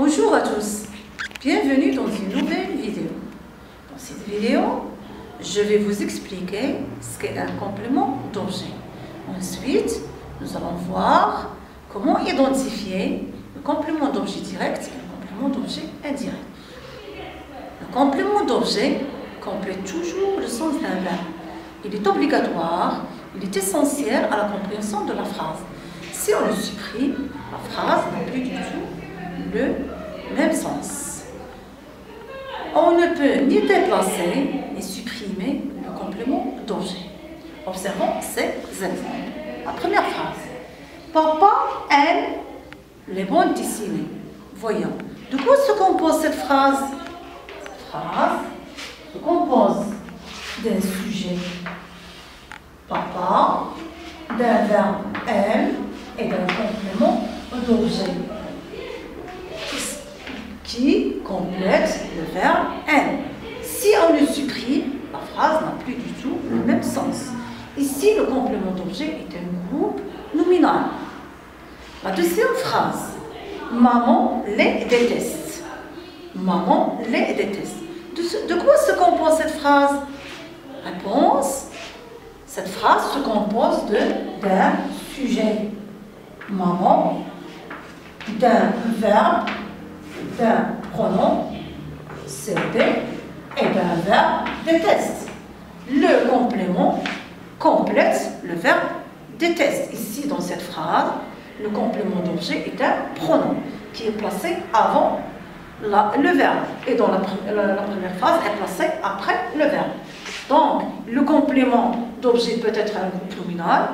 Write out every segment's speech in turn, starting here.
Bonjour à tous, bienvenue dans une nouvelle vidéo. Dans cette vidéo, je vais vous expliquer ce qu'est un complément d'objet. Ensuite, nous allons voir comment identifier le complément d'objet direct et le complément d'objet indirect. Le complément d'objet complète toujours le sens d'un verbe. Il est obligatoire, il est essentiel à la compréhension de la phrase. Si on le supprime, la phrase n'a plus du tout le même sens. On ne peut ni déplacer ni supprimer le complément d'objet. Observons ces exemples. La première phrase. Papa aime les bandes dessinées. Voyons. De quoi se compose cette phrase? Cette phrase se compose d'un sujet. Papa, d'un verbe aime et d'un complément d'objet qui complète le verbe aime. Si on le supprime, la phrase n'a plus du tout le même sens. Ici, le complément d'objet est un groupe nominal. La deuxième phrase. Maman les déteste. Maman les déteste. De quoi se compose cette phrase? Réponse. Cette phrase se compose d'un sujet. Maman, d'un verbe, d'un pronom, CD, et d'un verbe déteste. Le complément complète le verbe déteste. Ici, dans cette phrase, le complément d'objet est un pronom qui est placé avant le verbe. Et dans la première phrase est placé après le verbe. Donc, le complément d'objet peut être un groupe nominal,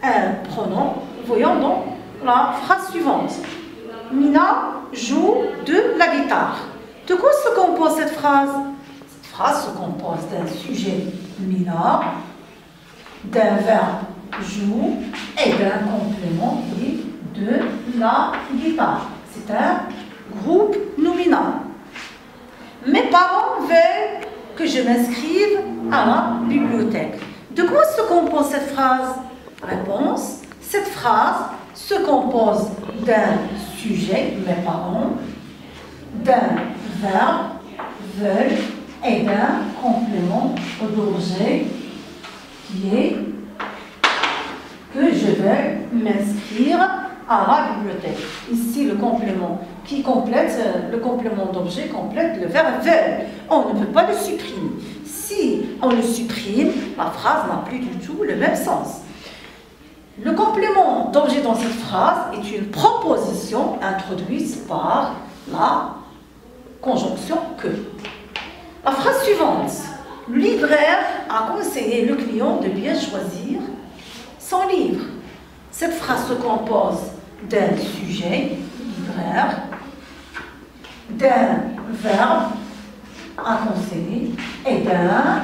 un pronom. Voyons donc la phrase suivante. Mina joue de la guitare. De quoi se compose cette phrase? Cette phrase se compose d'un sujet Mina, d'un verbe joue et d'un complément de la guitare. C'est un groupe nominal. Mes parents veulent que je m'inscrive à la bibliothèque. De quoi se compose cette phrase? Réponse. Cette phrase se compose d'un sujet, mes parents, d'un verbe, veulent, et d'un complément d'objet qui est que je veux m'inscrire à la bibliothèque. Ici, le complément qui complète, le complément d'objet complète le verbe veulent. On ne peut pas le supprimer. Si on le supprime, la phrase n'a plus du tout le même sens. Le complément d'objet dans cette phrase est une proposition introduite par la conjonction que. La phrase suivante. Le libraire a conseillé le client de bien choisir son livre. Cette phrase se compose d'un sujet, libraire, d'un verbe, à conseiller, et d'un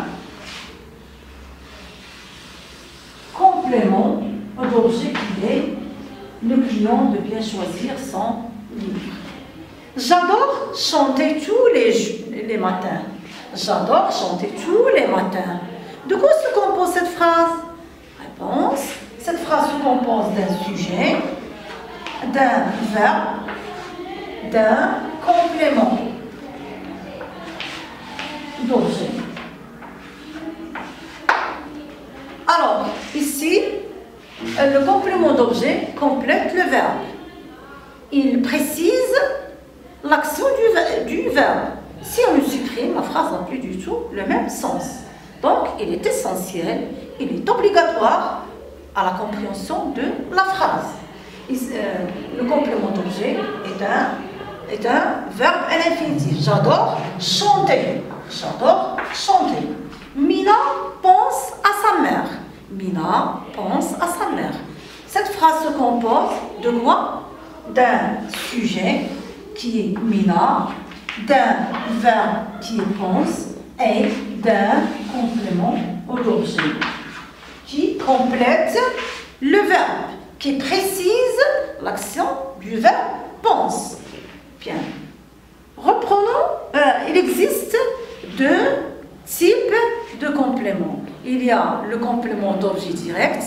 complément d'objet qui est le client de bien choisir son livre. J'adore chanter tous les matins. J'adore chanter tous les matins. De quoi se compose cette phrase? Réponse. Cette phrase se compose d'un sujet, d'un verbe, d'un complément d'objet. Alors, ici, le complément d'objet complète le verbe. Il précise l'action du verbe. Si on le supprime, la phrase n'a plus du tout le même sens. Donc, il est essentiel, il est obligatoire à la compréhension de la phrase. Le complément d'objet est un verbe à l'infinitif. J'adore chanter. J'adore chanter. Mina pense à sa mère. Mina pense à sa mère. Cette phrase se compose de quoi? D'un sujet qui est Mina, d'un verbe qui est pense et d'un complément d'objet qui complète le verbe, qui précise l'action du verbe pense. Bien. Reprenons, il existe deux types de compléments. Il y a le complément d'objet direct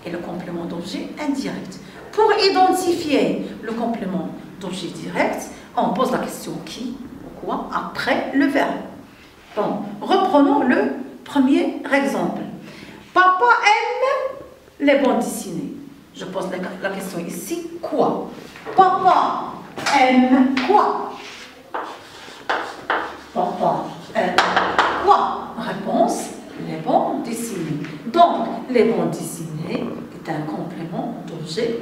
et le complément d'objet indirect. Pour identifier le complément d'objet direct, on pose la question qui ou quoi après le verbe. Bon, reprenons le premier exemple. Papa aime les bandes dessinées. Je pose la question ici, quoi? Papa aime quoi? Papa aime quoi? Réponse, les bandes dessinées. Donc, les bandes dessinées est un complément d'objet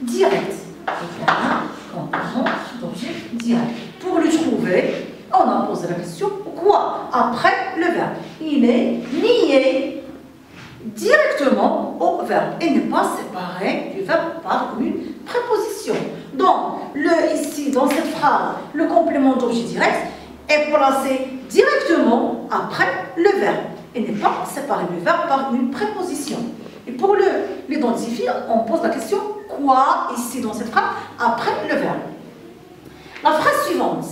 direct. C'est un complément d'objet direct. Pour le trouver, on a posé la question quoi après le verbe. Il est lié directement au verbe et n'est pas séparé du verbe par une préposition. Donc, ici, dans cette phrase, le complément d'objet direct est placé directement après le verbe et n'est pas séparé du verbe par une préposition. Et pour l'identifier, on pose la question quoi ici dans cette phrase après le verbe. La phrase suivante.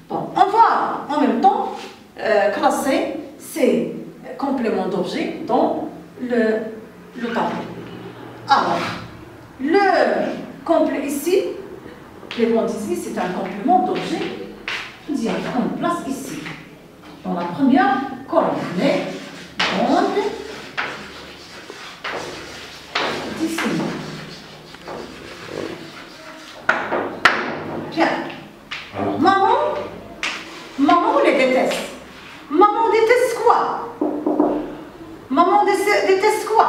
Bon, on va en même temps classer ces compléments d'objet dans le tableau. Alors, ici, les bandes ici, c'est un complément d'objet direct. On le place ici, dans la première colonne. Les bandes dessinées. Bien. Alors, maman les déteste. Maman déteste quoi? Maman déteste quoi?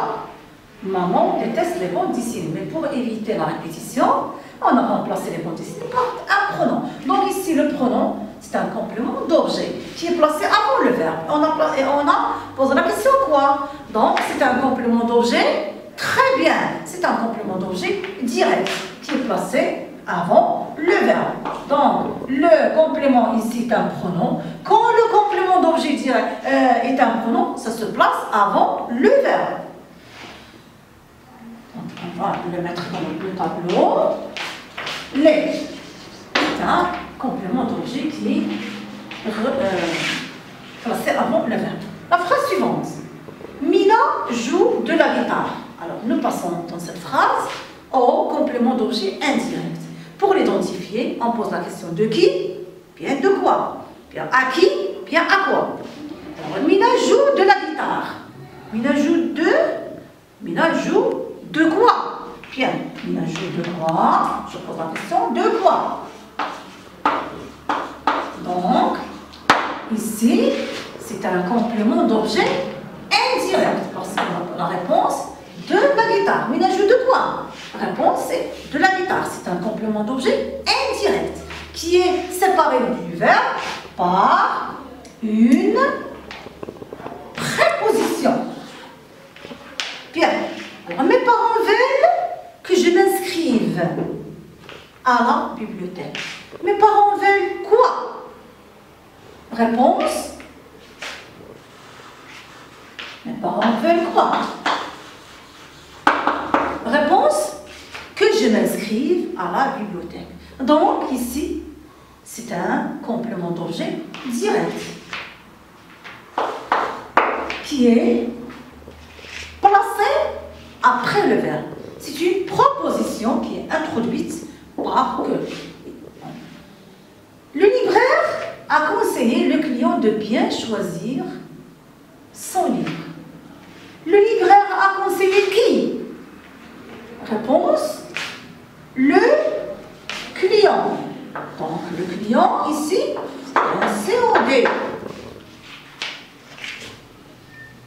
Maman déteste les bandes dessinées. Mais pour éviter la répétition, on a remplacé les bandes dessinées par un pronom. Donc ici, le pronom, c'est un complément d'objet qui est placé avant le verbe. On a posé la question quoi? Donc, c'est un complément d'objet. Très bien. C'est un complément d'objet direct qui est placé avant le verbe. Donc, le complément ici est un pronom. Quand le complément d'objet direct est un pronom, ça se place avant le verbe. Donc, on va le mettre dans le tableau. Les, c'est un complément d'objet qui est placé avant le verbe. La phrase suivante. Mina joue de la guitare. Alors, nous passons dans cette phrase au complément d'objet indirect. Pour l'identifier, on pose la question de qui, bien de quoi, bien à qui, bien à quoi. Alors, Mina joue de la guitare. Mina joue de quoi? Bien, Mina joue de quoi? Je pose la question de quoi? Donc, ici, c'est un complément d'objet indirect parce que la réponse de la guitare. Mina joue de quoi? Réponse, c'est de la guitare. C'est un complément d'objet indirect qui est séparé du verbe par une préposition. Bien. Alors, mes parents veulent que je m'inscrive à la bibliothèque. Mes parents veulent quoi? Réponse. Mes parents veulent quoi? Réponse, que je m'inscrive à la bibliothèque. Donc, ici, c'est un complément d'objet direct qui est placé après le verbe. C'est une proposition qui est introduite par que. Le libraire a conseillé le client de bien choisir son livre. Le libraire a conseillé qui? Réponse, le client. Donc, le client, ici, c'est un COD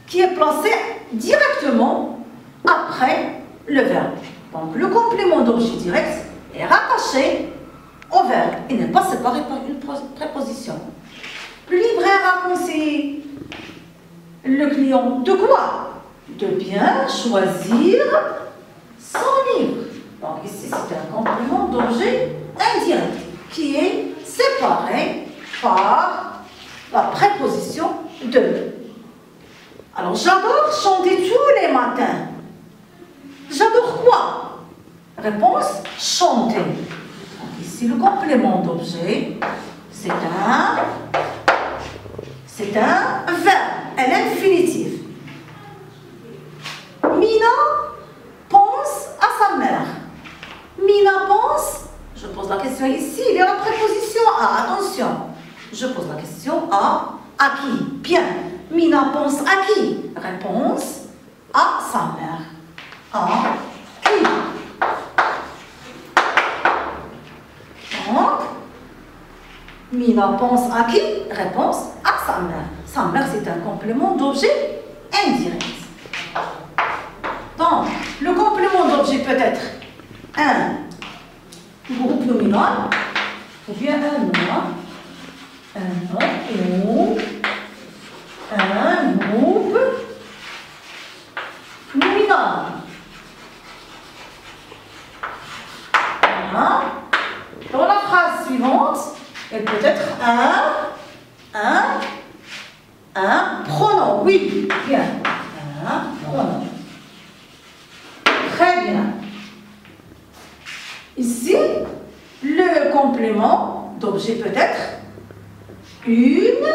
qui est placé directement après le verbe. Donc, le complément d'objet direct est rattaché au verbe et n'est pas séparé par une préposition. Le libraire a conseillé le client de quoi? De bien choisir son livre. Donc ici, c'est un complément d'objet indirect qui est séparé par la préposition de. Alors, j'adore chanter tous les matins. J'adore quoi? Réponse, chanter. Donc ici, le complément d'objet, c'est un verbe, à l'infinitif. Mina pense à sa mère. Mina pense, je pose la question ici, à qui? Bien. Mina pense à qui? Réponse à sa mère. À qui? Donc, Mina pense à qui? Réponse à sa mère. Sa mère, c'est un complément d'objet indirect. Donc, le complément d'objet peut être un groupe nominal ou bien un nom. Un nom ou un groupe nominal. Voilà. Dans la phrase suivante, elle peut être un pronom. Oui, bien. Un pronom. Très bien. Ici, le complément d'objet peut être une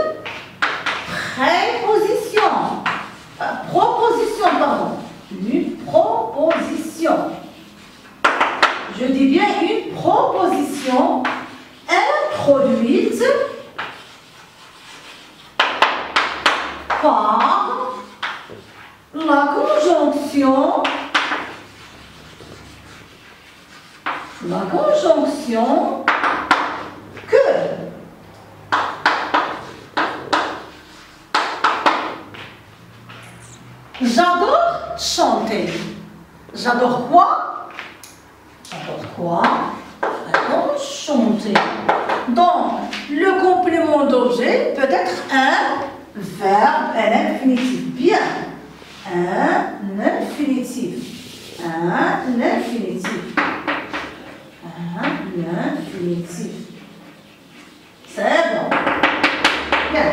préposition. Proposition, pardon. Une proposition. Je dis bien une proposition introduite par la conjonction que. J'adore chanter. J'adore quoi? J'adore quoi? J'adore chanter. Donc, le complément d'objet peut être un verbe, un infinitif. Bien. Un infinitif. Un infinitif. Un infinitif. C'est bon. Bien.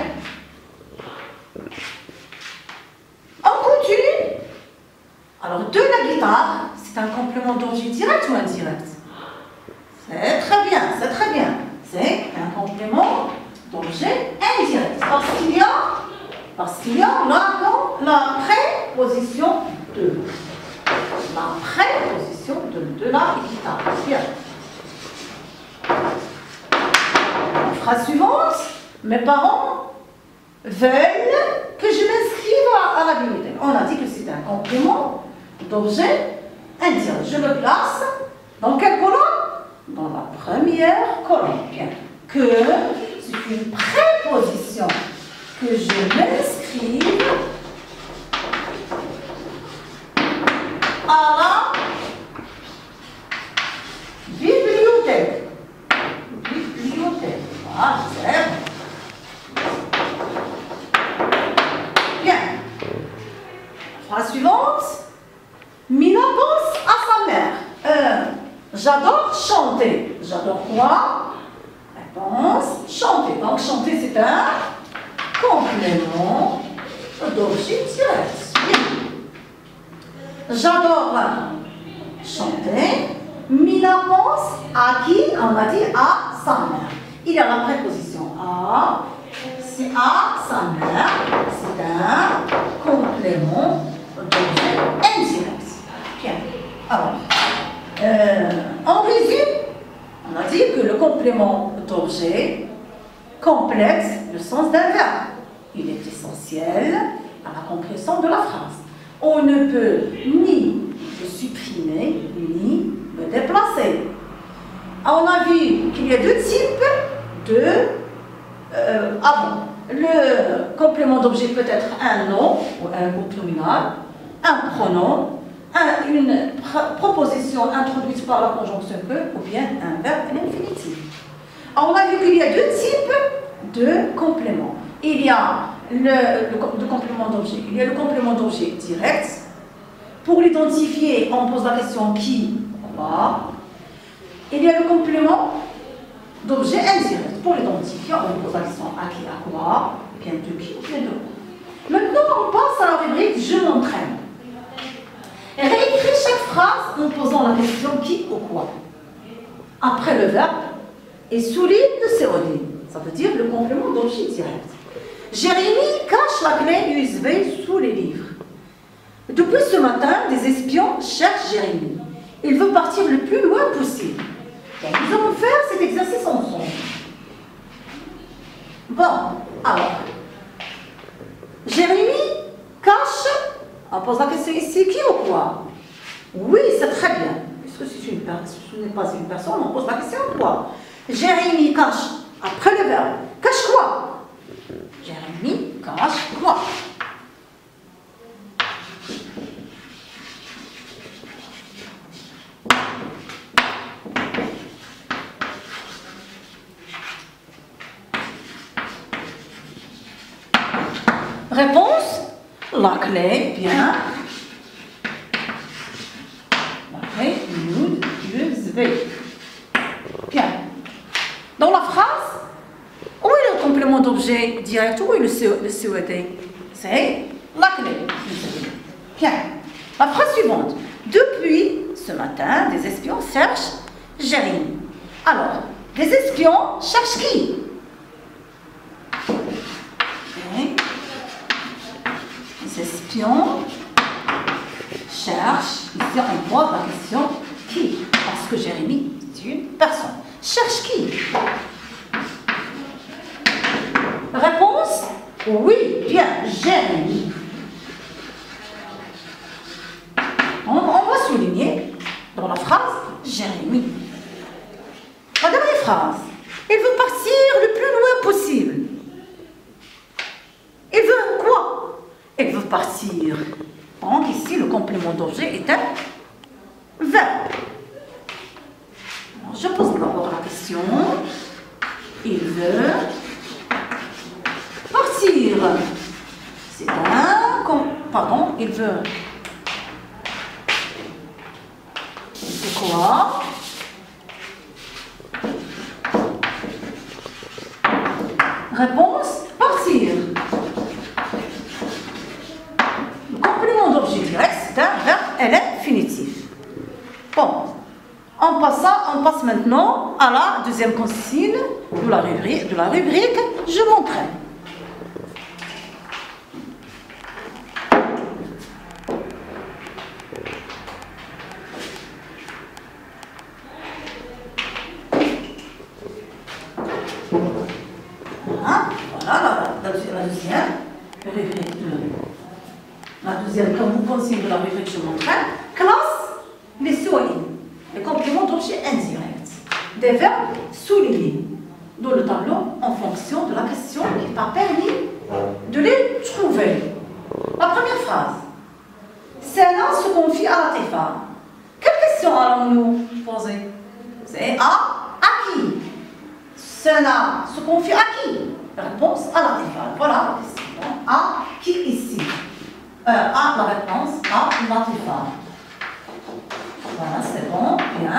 On continue. Alors, de la guitare, c'est un complément d'objet direct ou indirect? C'est très bien, c'est très bien. C'est un complément d'objet indirect. Parce qu'il y a la préposition de. La préposition de la guitare. Bien. Phrase suivante. Mes parents veulent que je m'inscrive à la bibliothèque. On a dit que c'est un complément d'objet indirect. Je le place dans quelle colonne? Dans la première colonne. Bien. Que c'est une préposition. Que je m'inscrive à la bibliothèque. Bibliothèque. Ah, c'est bon. Bien. Phrase suivante. Mina pense à sa mère. J'adore chanter. J'adore quoi? Réponse, chanter. Donc chanter, c'est un complément d'objet direct. Bien. J'adore chanter. Mina pense à qui? On a dit à sa mère. Il y a la préposition à. C'est à sa mère. C'est un complément d'objet indirect. Bien. Alors, en résumé, on a dit que le complément d'objet complète le sens d'un verbe. Il est essentiel à la compréhension de la phrase. On ne peut ni le supprimer, ni le déplacer. On a vu qu'il y a deux types de... le complément d'objet peut être un nom, ou un groupe nominal, un pronom, une proposition introduite par la conjonction que, ou bien un verbe à l'infinitif. On a vu qu'il y a deux types de compléments. Il y a le complément d'objet. Il y a le complément d'objet direct. Pour l'identifier, on pose la question qui, quoi. Il y a le complément d'objet indirect. Pour l'identifier, on pose la question à qui, à quoi, bien de qui, bien de quoi. Maintenant, on passe à la rubrique je m'entraîne. Réécris chaque phrase en posant la question qui ou quoi après le verbe et souligne le COD, ça veut dire le complément d'objet direct. Jérémy cache la clé USB sous les livres. Depuis ce matin, des espions cherchent Jérémy. Il veut partir le plus loin possible. Donc, nous allons faire cet exercice ensemble. Bon, Alors, Jérémy cache. On pose la question ici, qui ou quoi? Oui, c'est très bien. Puisque ce n'est pas une personne, on pose la question quoi? Jérémy cache. Après le verbe. Cache quoi? Jérémy cache quoi? Réponse, la clé, bien. La clé, USB. Bien. Dans la phrase, où est le complément d'objet direct? Où est le CED? C'est la clé. Bien. La phrase suivante. Depuis ce matin, des espions cherchent Jérémy. Alors, des espions cherchent qui? Les espions cherchent, ici on pose la question qui? Parce que Jérémy est une personne. Cherche qui? Réponse, oui, bien, Jérémy. On va souligner dans la phrase Jérémy. La dernière phrase, il veut partir le plus loin possible. Il veut quoi? Il veut partir. Donc ici, le complément d'objet est un verbe. Alors, je pose d'abord la question. Il veut partir. C'est un... Pardon, il veut... C'est quoi? Réponse, partir. Le complément d'objet direct, c'est un verbe infinitif. Bon, on passe maintenant à la deuxième consigne de la rubrique je m'entraîne. La deuxième consigne de la rubrique je m'entraîne, classe les soulignés, les compléments d'objet indirect, des verbes soulignés dans le tableau en fonction de la question qui t'a permis de les trouver. La première phrase, Sénat se confie à la TFA. Quelle question allons-nous poser? C'est à qui? Sénat se confie à qui? Réponse à la TFA. Voilà la question. À qui ici? À la réponse à la TFA. Voilà, c'est bon, bien.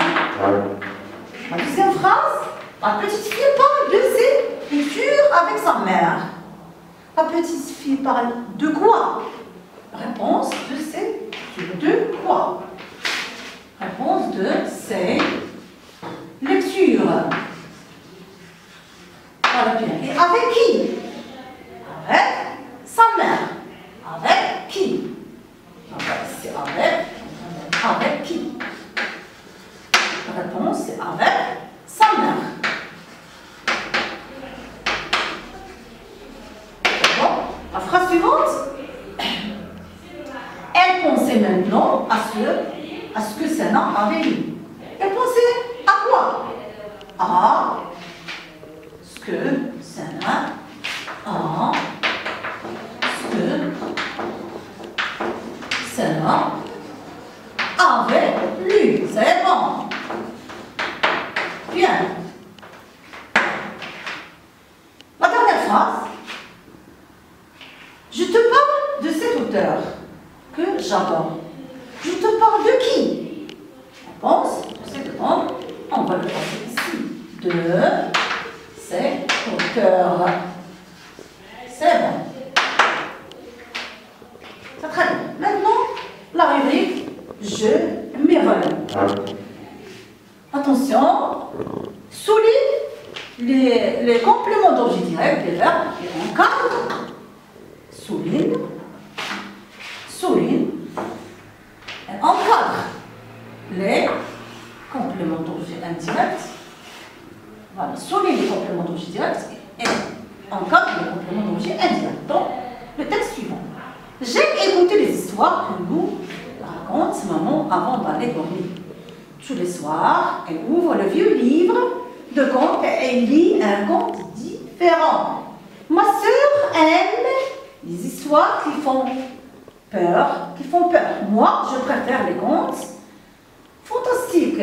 La deuxième phrase, la petite fille parle de ses futurs avec sa mère. La petite fille parle de quoi? Réponse de ses de quoi? Réponse de ses lectures. Voilà bien. Et avec qui? Avec sa mère. Avec qui? C'est avec qui? La réponse c'est avec sa mère. Bon, la phrase suivante. Elle pensait maintenant à ce que Sénat avait lu. Elle pensait à quoi? À ce que Sénat a avait lu. C'est bon. Bien. La dernière phrase. Je te parle de cet auteur que j'adore. Je te parle de qui? Réponse de cet homme. On va le passer ici. De cet auteur. C'est bon. C'est très bien. Maintenant, la rubrique je m'évalue. Attention, souligne les compléments d'objet direct, les verbes et encadre. Souligne, et encadre les compléments d'objet indirect. Voilà, souligne les compléments d'objet direct et encadre les compléments histoires que nous raconte maman avant d'aller dormir. Tous les soirs, elle ouvre le vieux livre de contes et elle lit un conte différent. Ma sœur aime les histoires qui font peur, Moi, je préfère les contes fantastiques,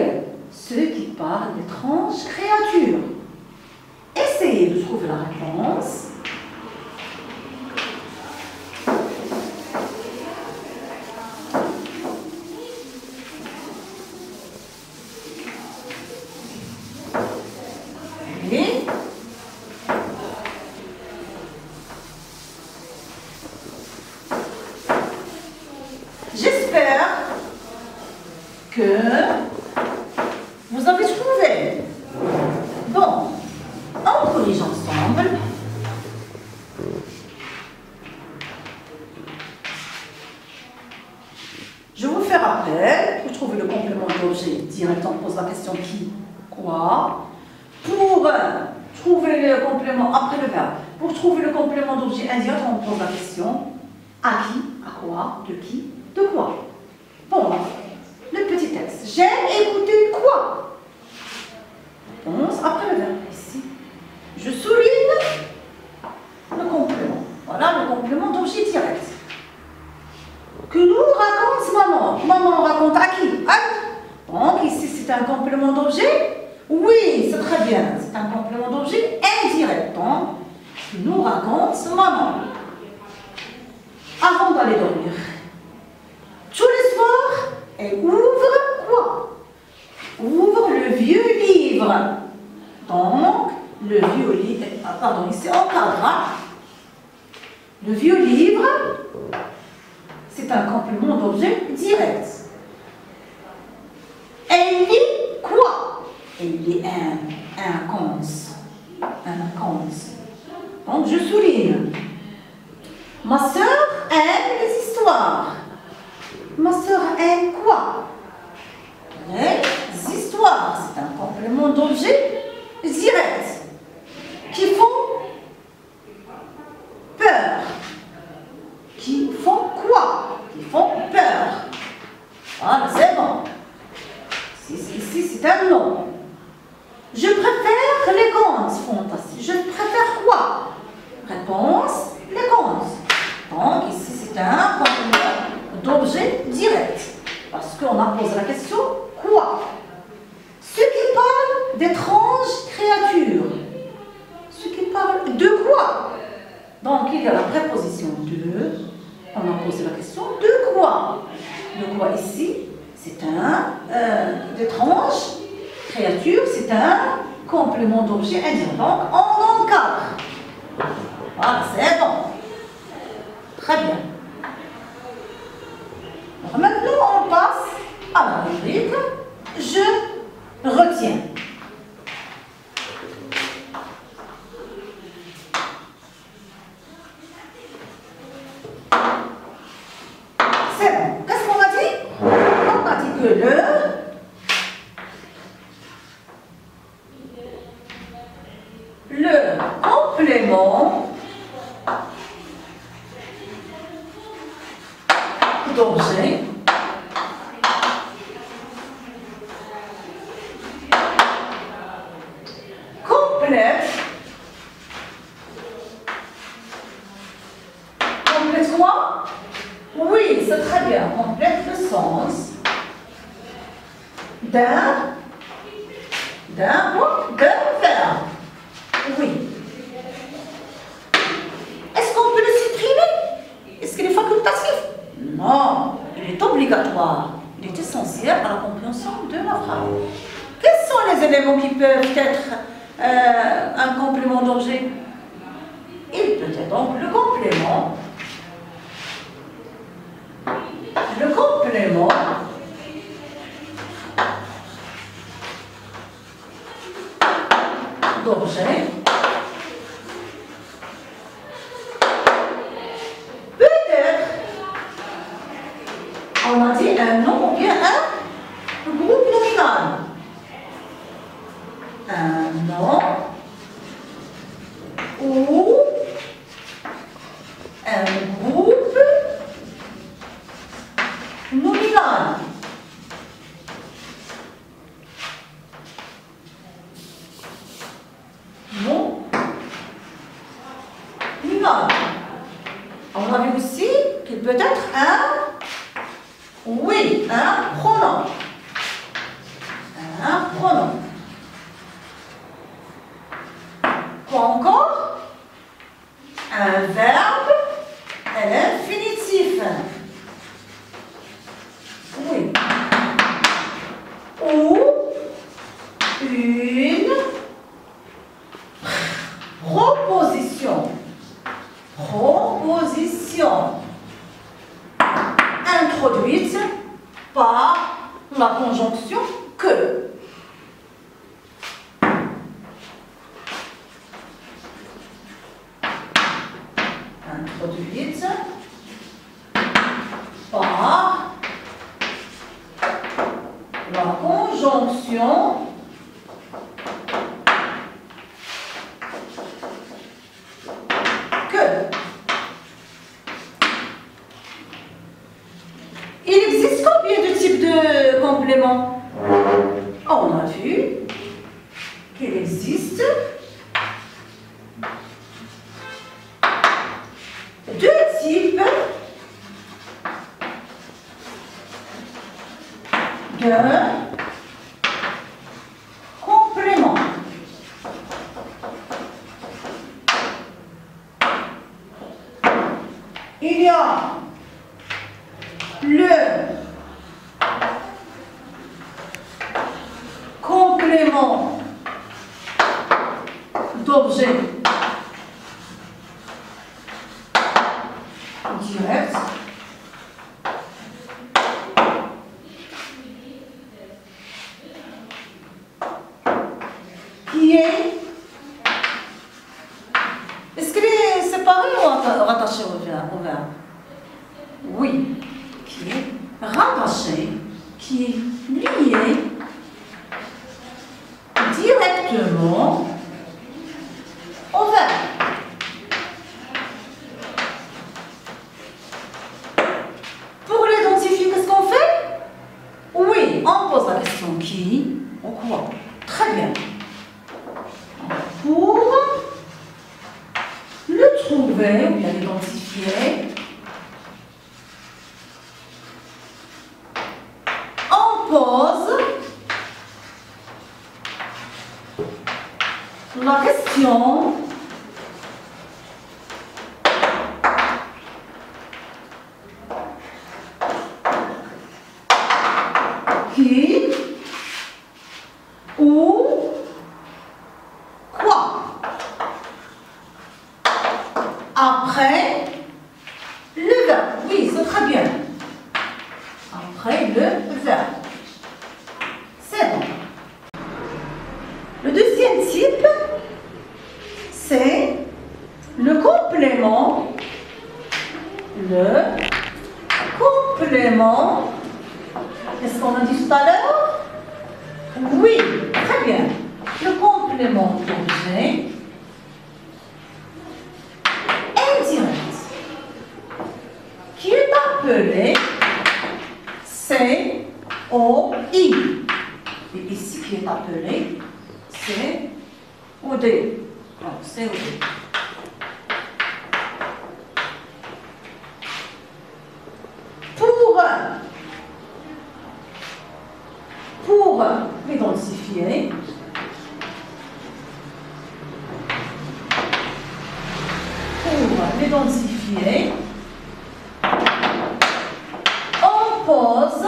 ceux qui parlent d'étranges créatures. Essayez de trouver la réponse. Et j'espère que vous avez trouvé. Bon, on corrige ensemble. Je vous fais rappel, pour trouver le complément d'objet direct, on pose la question qui, quoi. Pour trouver le complément, après le verbe, pour trouver le complément d'objet indirect, on pose la question à qui, à quoi, de qui, de quoi. Bon, le petit texte. J'aime écouter quoi? Réponse après le verbe. Ici, je souligne le complément. Voilà le complément d'objet direct. Que nous raconte maman. Maman raconte à qui? Donc ici, c'est un complément d'objet. Oui, c'est très bien. C'est un complément d'objet indirect. Donc, que nous raconte maman. Avant d'aller dormir. Tous les soirs, elle ouvre quoi? Ouvre le vieux livre. Donc, le vieux livre, pardon, ici on cadre. Le vieux livre, c'est un complément d'objet direct. Elle lit quoi? Elle lit un conte. Un conte. Donc, je souligne. Ma sœur aime les histoires. Ma sœur aime quoi? Les histoires. C'est un complément d'objet direct. Qui font peur. Qui font quoi? Qui font peur. Voilà, c'est bon. Ici, c'est un nom. Je préfère les contes fantastiques. Je préfère quoi? Réponse, les contes. Donc, ici, c'est un complément d'objet direct. Parce qu'on a posé la question, quoi? Ceux qui parlent d'étranges créatures. Ceux qui parlent de quoi? Donc, il y a la préposition de. On a posé la question, de quoi? De quoi ici? C'est un d'étranges créatures, c'est un complément d'objet indirect. Donc, on encadre. Voilà, c'est bon. Très bien. Alors, maintenant, on passe à la rubrique « Je retiens ». C'est bon. Qu'est-ce qu'on a dit? On a dit que le complément d'objet complète quoi? Oui, c'est très bien. Complète le sens d'un verbe. Oui. Est-ce qu'on peut le supprimer? Est-ce qu'il est facultatif? Non, il est obligatoire. Il est essentiel à la compréhension de la phrase. Quels sont les éléments qui peuvent être un complément d'objet? Il peut être donc le complément. Le complément d'objet peut-être, on a dit un nom ou bien un groupe nominal. Un nom ou un groupe Il peut être oui, un pronom. Un pronom. Quoi encore? Un verbe à l'infinitif. Oui. Ou une proposition. Proposition. Introduite par la conjonction que. Introduite par la conjonction que. Il existe combien de types de compléments? On a vu qu'il existe deux types de compléments. Il y a le complément d'objet direct qui est... Est-ce qu'il est séparé ou rattaché au verbe? Oui, qui est rattaché, qui est lié directement au verbe. Pour l'identifier, qu'est-ce qu'on fait? Oui, on pose la question qui ou quoi. Très bien. Pour le trouver ou bien l'identifier, on pose la question qui ou quoi après le verbe. Oui, c'est très bien. Après le verbe. C'est bon. Le deuxième type, c'est le complément. Le complément. Qu'est-ce qu'on a dit tout à l'heure? Oui, très bien. Le complément d'objet indirect qui est appelé COI. Et ici qui est appelé COD. Non, COD. Pour l'identifier, on pose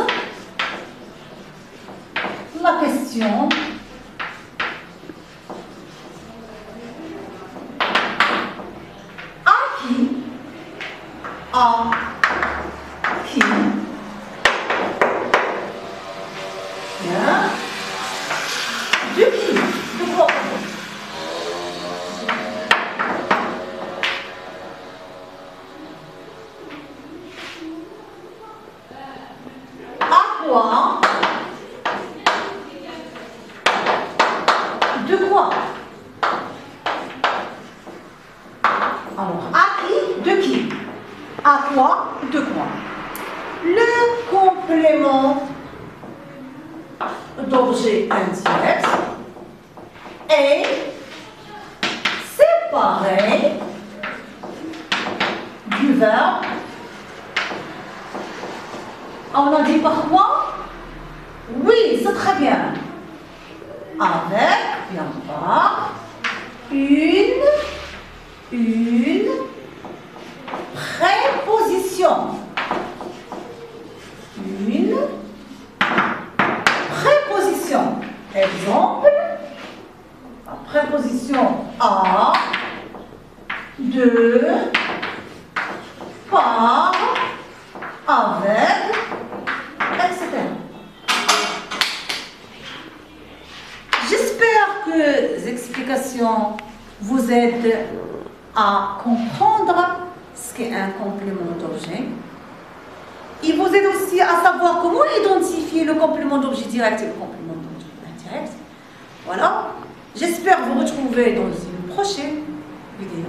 la question à qui? À qui? Bien. De qui? De quoi? À quoi? De quoi? Alors, à qui? De qui? À quoi? De quoi? Le complément d'objet indirect est séparé du verbe On a dit par quoi? Oui, c'est très bien. Avec, bien par, une préposition. Une préposition. Exemple, la préposition à, de, par, avec, etc. J'espère que les explications vous aident à comprendre ce qu'est un complément d'objet. Il vous aide aussi à savoir comment identifier le complément d'objet direct et le complément d'objet indirect. Voilà. J'espère vous retrouver dans une prochaine vidéo.